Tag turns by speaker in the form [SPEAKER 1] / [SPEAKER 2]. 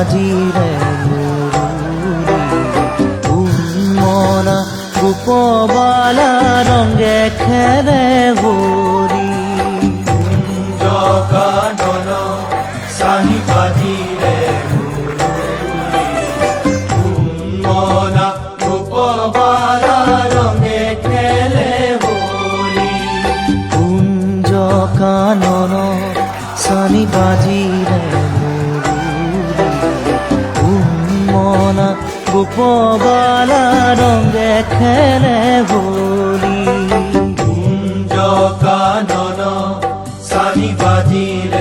[SPEAKER 1] বাজিৰে মনা গোপবালা ৰঙে খেলে ভৰি
[SPEAKER 2] কানন চাহি বাজিৰে মনা গোপবালা ৰঙে খেলে হোলী
[SPEAKER 1] কুঞ্জ কানন চানি বাজিৰে মনা গোপবালা ৰঙে খেলে ভৰি
[SPEAKER 2] কানন চাহি বাজিৰে